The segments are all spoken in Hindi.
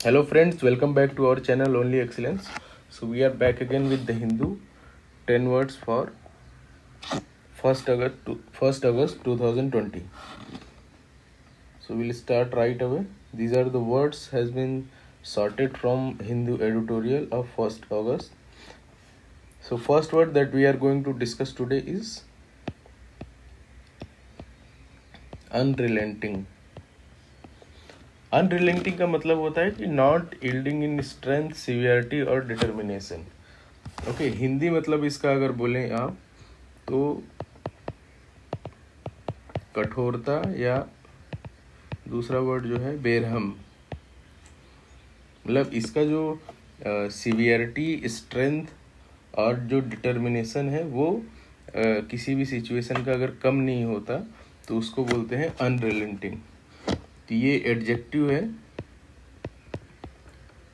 Hello friends, welcome back to our channel Only Excellence. So we are back again with the Hindu 10 words for 1st August 2020. So we'll start right away. These are the words has been sorted from Hindu editorial of 1st August. So first word that we are going to discuss today is unrelenting. Unrelenting का मतलब होता है कि not yielding in strength, severity और डिटर्मिनेशन. ओके, हिंदी मतलब इसका अगर बोलें आप तो कठोरता या दूसरा वर्ड जो है बेरहम. मतलब इसका जो सिवियरिटी, स्ट्रेंथ और जो डिटर्मिनेशन है वो किसी भी सिचुएशन का अगर कम नहीं होता तो उसको बोलते हैं अनरिलेंटिंग. तो ये एडजेक्टिव है.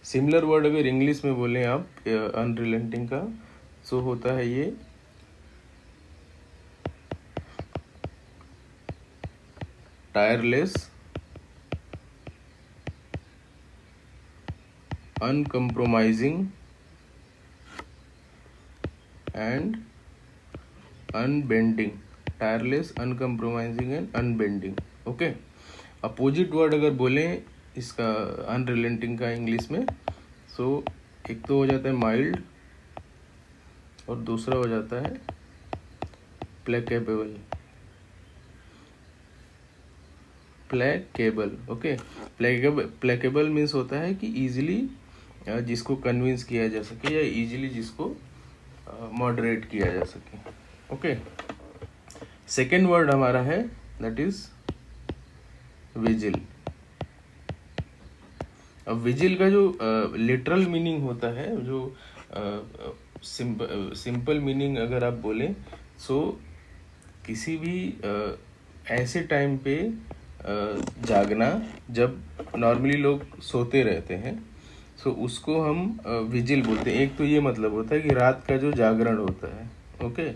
सिमिलर वर्ड अगर इंग्लिश में बोलें आप अनरिलेंटिंग का, सो होता है ये tireless, uncompromising and unbending. Tireless, uncompromising and unbending. Okay, opposite word अगर बोलें इसका अनरिलेंटिंग का इंग्लिश में, सो एक तो हो जाता है माइल्ड और दूसरा हो जाता है प्लेकेबल. प्लेकेबल. ओके, प्लेकेबल मीन्स होता है कि इजीली जिसको कन्विंस किया जा सके या इजीली जिसको मॉडरेट किया जा सके. ओके, सेकेंड वर्ड हमारा है दैट इज विजिल. अब विजिल का जो लिटरल मीनिंग होता है, जो सिंपल मीनिंग अगर आप बोलें, सो किसी भी ऐसे टाइम पे जागना जब नॉर्मली लोग सोते रहते हैं, सो उसको हम विजिल बोलते हैं. एक तो ये मतलब होता है कि रात का जो जागरण होता है. ओके,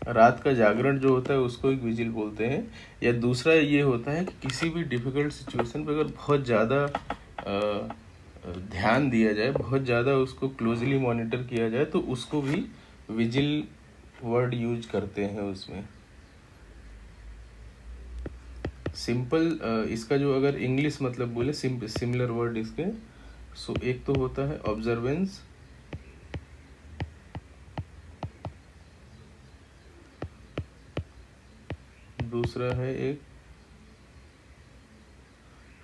रात का जागरण जो होता है उसको एक विजिल बोलते हैं. या दूसरा ये होता है कि किसी भी डिफ़िकल्ट सिचुएशन पे अगर बहुत ज़्यादा ध्यान दिया जाए, बहुत ज़्यादा उसको क्लोजली मॉनिटर किया जाए, तो उसको भी विजिल वर्ड यूज करते हैं उसमें. सिंपल इसका जो अगर इंग्लिश मतलब बोले सिमिलर वर्ड इसके, सो एक तो होता है ऑब्जर्वेंस, दूसरा है एक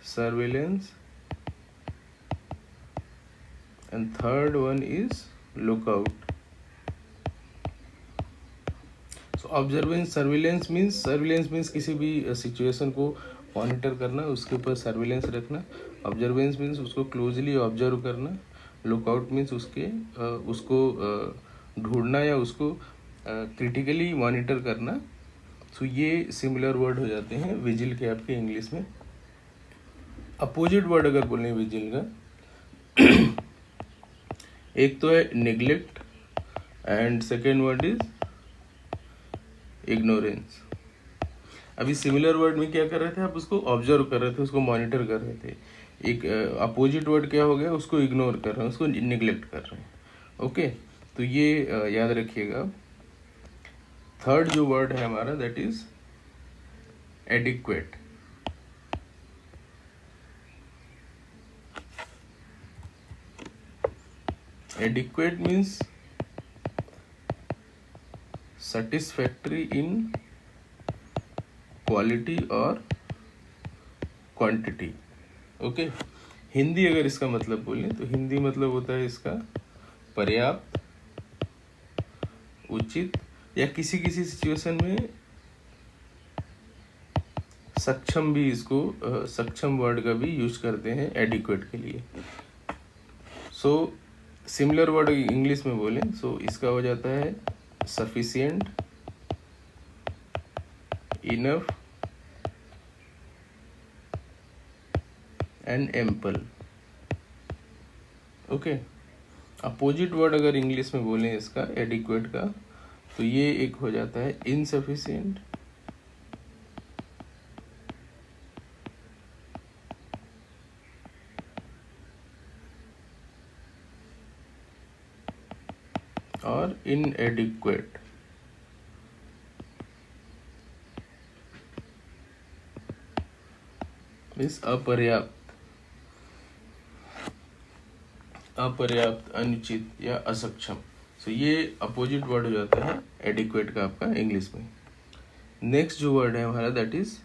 surveillance and third one is lookout. So observance, surveillance means किसी भी सिचुएशन को मॉनिटर करना, उसके ऊपर सर्विलेंस रखना. ऑब्जर्वेंस मीन्स उसको क्लोजली ऑब्जर्व करना. लुकआउट मीन्स उसको ढूंढना या उसको क्रिटिकली मॉनिटर करना. सो ये सिमिलर वर्ड हो जाते हैं विजिल के आपके इंग्लिश में. अपोजिट वर्ड अगर बोलें विजिल का, एक तो है neglect and second word is ignorance. अभी सिमिलर वर्ड में क्या कर रहे थे आप, उसको ऑब्जर्व कर रहे थे, उसको मॉनिटर कर रहे थे. एक अपोजिट वर्ड क्या हो गया, उसको इग्नोर कर रहे हैं, उसको निग्लेक्ट कर रहे हैं. ओके, तो ये याद रखिएगा. थर्ड जो वर्ड है हमारा that is adequate. Adequate means satisfactory in quality और क्वांटिटी. ओके, हिंदी अगर इसका मतलब बोलें तो हिंदी मतलब होता है इसका पर्याप्त, उचित, या किसी किसी सिचुएशन में सक्षम भी. इसको सक्षम वर्ड का भी यूज करते हैं एडिक्वेट के लिए. सो सिमिलर वर्ड इंग्लिश में बोलें, सो इसका हो जाता है sufficient, enough and ample. Okay, opposite word अगर इंग्लिश में बोलें इसका एडिक्वेट का, तो ये एक हो जाता है इनसफिशिएंट, और इनएडिक्वेट। मीन्स अपर्याप्त, अपर्याप्त, अनुचित या असक्षम। सो ये अपोजिट वर्ड हो जाता है एडिक्वेट का आपका इंग्लिश में। नेक्स्ट जो वर्ड है हमारा दैट इज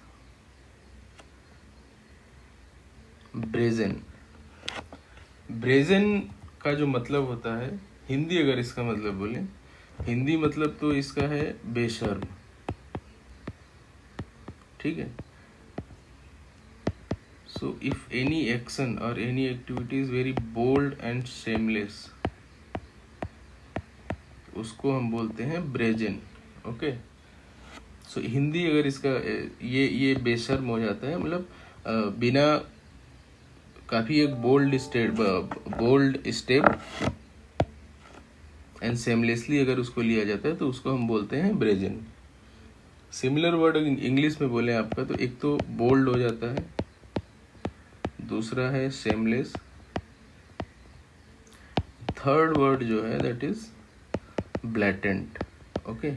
ब्रेजन। ब्रेजन का जो मतलब होता है, हिंदी अगर इसका मतलब बोले, हिंदी मतलब तो इसका है बेशर्म, ठीक है। सो इफ एनी एक्शन और any activity is very bold and shameless, उसको हम बोलते हैं ब्रेजन। ओके, सो हिंदी अगर इसका ये बेशर्म हो जाता है, मतलब बिना काफी एक बोल्ड स्टेप एंड सेमलेसली अगर उसको लिया जाता है तो उसको हम बोलते हैं ब्रेजन। सिमिलर वर्ड इंग्लिश में बोले आपका, तो एक तो बोल्ड हो जाता है, दूसरा है सेमलेस, थर्ड वर्ड जो है दैट इज ब्लैटेंट। ओके,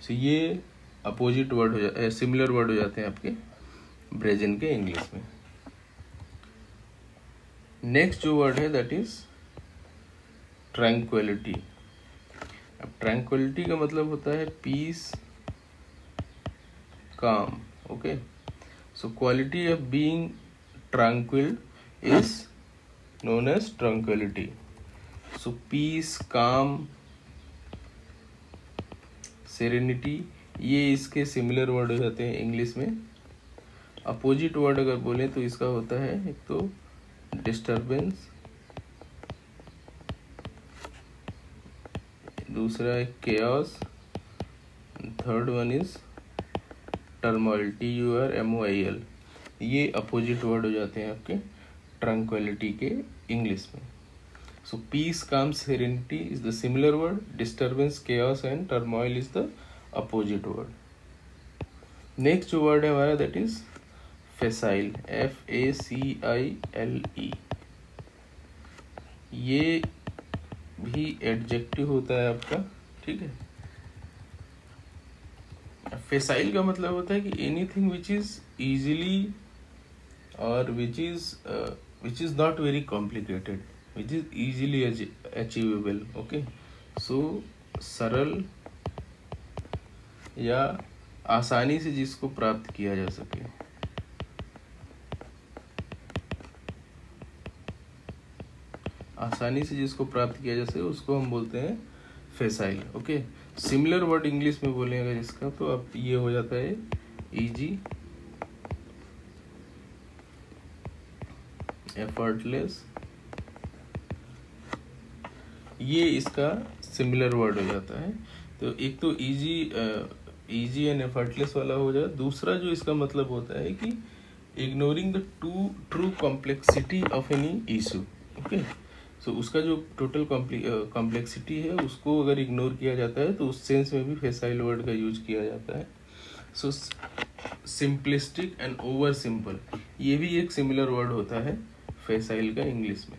सो ये अपोजिट वर्ड हो जाते, सिमिलर वर्ड हो जाते हैं आपके ब्रेजन के इंग्लिश में। नेक्स्ट जो वर्ड है दैट इज ट्रैंक्विलिटी। अब ट्रैंक्विलिटी का मतलब होता है peace, calm. Okay, so quality of being tranquil is known as tranquility. So peace, calm, serenity, ये इसके सिमिलर वर्ड हो जाते हैं इंग्लिश में। अपोजिट वर्ड अगर बोले तो इसका होता है एक तो डिस्टर्बेंस, दूसरा है chaos, third one is turmoil, TURMOIL। ये अपोजिट वर्ड हो जाते हैं आपके ट्रैंक्विलिटी के इंग्लिश में। सो peace, calm, serenity is the similar word, disturbance, chaos and turmoil is the opposite word. Next जो वर्ड है हमारा दैट इज फेसाइल, FACILE। ये भी एडजेक्टिव होता है आपका, ठीक है। फेसाइल का मतलब होता है कि एनीथिंग विच इज इजीली और which is not very complicated, which is easily achievable. Okay, so सरल या आसानी से जिसको प्राप्त किया जा सके। आसानी से जिसको प्राप्त किया जा सके उसको हम बोलते हैं फेसाइल। ओके, सिमिलर वर्ड इंग्लिश में बोले अगर इसका, तो अब ये हो जाता है इजी, एफर्टलेस, ये इसका सिमिलर वर्ड हो जाता है। तो एक तो इजी एंड एफर्टलेस वाला हो जाए, दूसरा जो इसका मतलब होता है कि ignoring the true complexity of any issue. Okay, so उसका जो टोटल कॉम्प्लेक्सिटी है उसको अगर इग्नोर किया जाता है तो उस सेंस में भी फेसाइल वर्ड का यूज किया जाता है। सो सिंपलिस्टिक एंड ओवर सिंपल, ये भी एक सिमिलर वर्ड होता है फेसाइल का इंग्लिश में,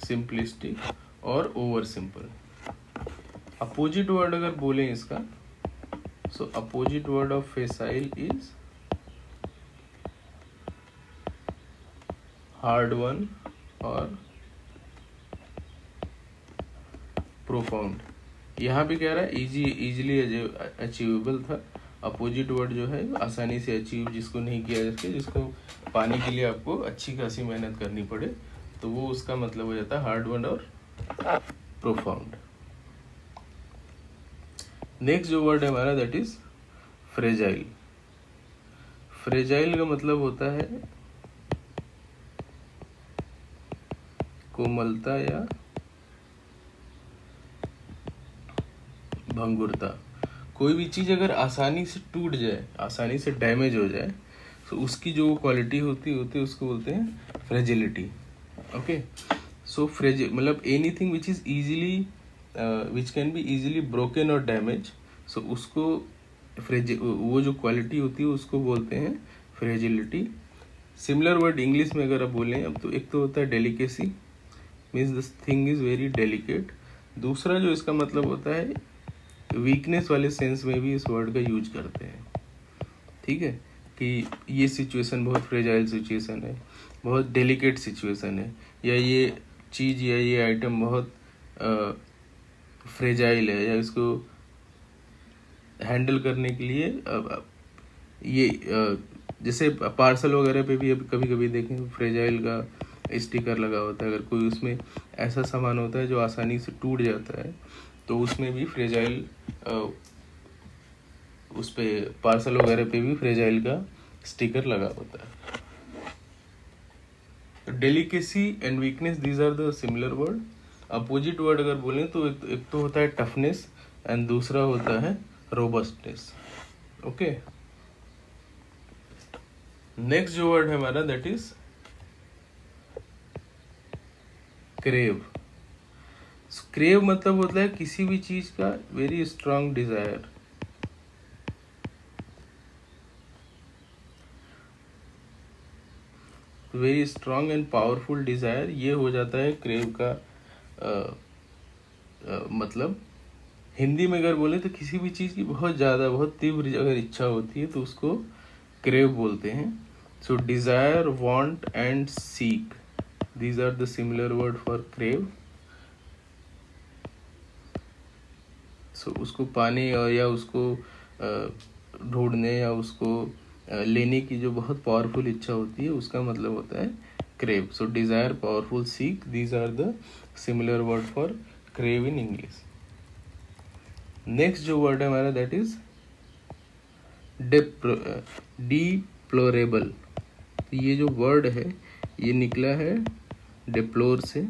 सिंपलिस्टिक और ओवर सिंपल। अपोजिट वर्ड अगर बोलें इसका, so opposite word of facile is hard one और प्रोफाउंड। यहाँ भी कह रहा है इजीली अचीवेबल था। अपोजिट वर्ड जो है आसानी से अचीव जिसको नहीं किया जा सके, जिसको पाने के लिए आपको अच्छी खासी मेहनत करनी पड़े, तो वो उसका मतलब हो जाता है हार्ड वन और प्रोफाउंड। नेक्स्ट जो वर्ड है हमारा दैट इज फ्रेजाइल। फ्रेजाइल का मतलब होता है कोमलता या भंगुरता। कोई भी चीज अगर आसानी से टूट जाए, आसानी से डैमेज हो जाए, तो उसकी जो क्वालिटी होती है उसको बोलते हैं फ्रेजिलिटी। ओके, सो मतलब anything which is easily which can be easily broken और डैमेज, सो उसको वो जो क्वालिटी होती है उसको बोलते हैं फ्रेजिलिटी। सिमिलर वर्ड इंग्लिश में अगर आप बोलें अब, तो एक तो होता है delicacy, means this thing is very delicate, दूसरा जो इसका मतलब होता है, वीकनेस वाले सेंस में भी इस वर्ड का यूज करते हैं, ठीक है, कि ये सिचुएशन बहुत फ्रेजाइल सिचुएशन है, बहुत डेलिकेट सिचुएशन है, या ये चीज़ या ये आइटम बहुत फ्रेजाइल है, या इसको हैंडल करने के लिए ये जैसे पार्सल वगैरह पे भी कभी कभी देखें फ्रेजाइल का स्टिकर लगा होता है। अगर कोई उसमें ऐसा सामान होता है जो आसानी से टूट जाता है, तो उसमें भी फ्रेजाइल उस पे पार्सल वगैरह पे भी फ्रेजाइल का स्टिकर लगा होता है। Delicacy and weakness, these are the similar word. Opposite word अगर बोलें तो एक तो होता है टफनेस एंड दूसरा होता है रोबस्टनेस। ओके, नेक्स्ट जो वर्ड है हमारा दैट इज क्रेव। क्रेव मतलब होता है किसी भी चीज का very strong desire. Very strong and powerful desire, ये हो जाता है क्रेव का मतलब। हिंदी में अगर बोले तो किसी भी चीज की बहुत ज्यादा बहुत तीव्र अगर इच्छा होती है तो उसको क्रेव बोलते हैं। So desire, want and seek, these are the similar word for crave. So उसको पाने और या उसको ढूंढने या उसको लेने की जो बहुत पावरफुल इच्छा होती है उसका मतलब होता है crave. So desire, powerful, seek, these are the similar word for crave in English. Next जो वर्ड है हमारा दैट इज डिप्लोरेबल। तो ये जो वर्ड है ये निकला है डिप्लोर से।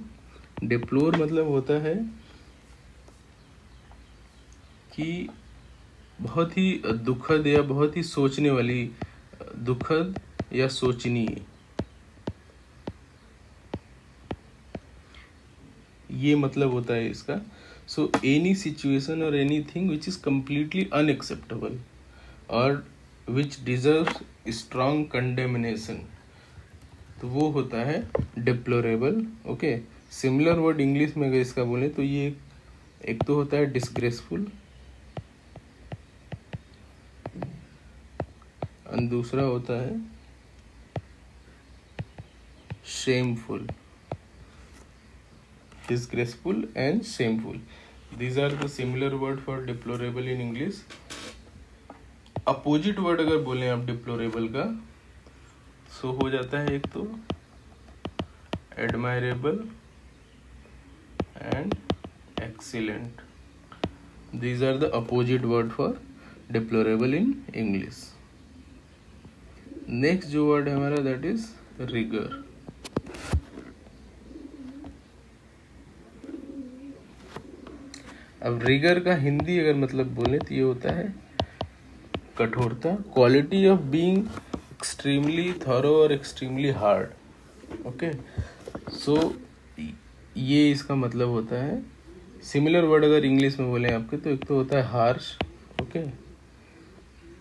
डिप्लोर मतलब होता है कि बहुत ही दुखद या बहुत ही सोचने वाली, दुखद या सोचनीय, ये मतलब होता है इसका। सो एनी सिचुएशन और any thing which is completely unacceptable और विच डिजर्व्स स्ट्रॉन्ग कंडेमिनेशन, तो वो होता है deplorable. Okay, similar word English में अगर इसका बोले तो ये एक तो होता है डिसग्रेसफुल और दूसरा होता है shameful. disgraceful and shameful, these are the similar word for deplorable in English. Opposite word अगर बोलें आप डिप्लोरेबल का, सो हो जाता है एक तो admirable and excellent, these are the opposite word for deplorable in English. Next जो वर्ड है हमारा दैट इज रिगर। अब रिगर का हिंदी अगर मतलब बोले तो ये होता है कठोरता, quality of being extremely thorough और एक्सट्रीमली हार्ड। ओके, सो ये इसका मतलब होता है। सिमिलर वर्ड अगर इंग्लिश में बोले आपके तो एक तो होता है harsh. Okay,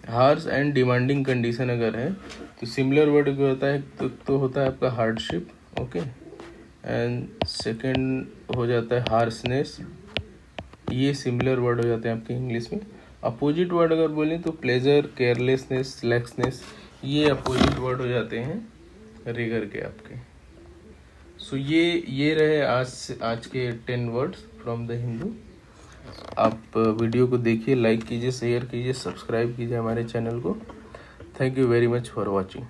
harsh and demanding condition अगर है तो सिमिलर वर्ड क्या होता है, तो होता है आपका हार्डशिप। ओके, एंड सेकंड हो जाता है हार्शनेस, ये सिमिलर वर्ड हो जाते हैं आपके इंग्लिश में। अपोजिट वर्ड अगर बोलें तो प्लेजर, केयरलेसनेस, लैक्सनेस, ये अपोजिट वर्ड हो जाते हैं रिगर के आपके। सो ये रहे आज के 10 वर्ड्स फ्रॉम द हिंदू। आप वीडियो को देखिए, लाइक कीजिए, शेयर कीजिए, सब्सक्राइब कीजिए हमारे चैनल को। Thank you very much for watching.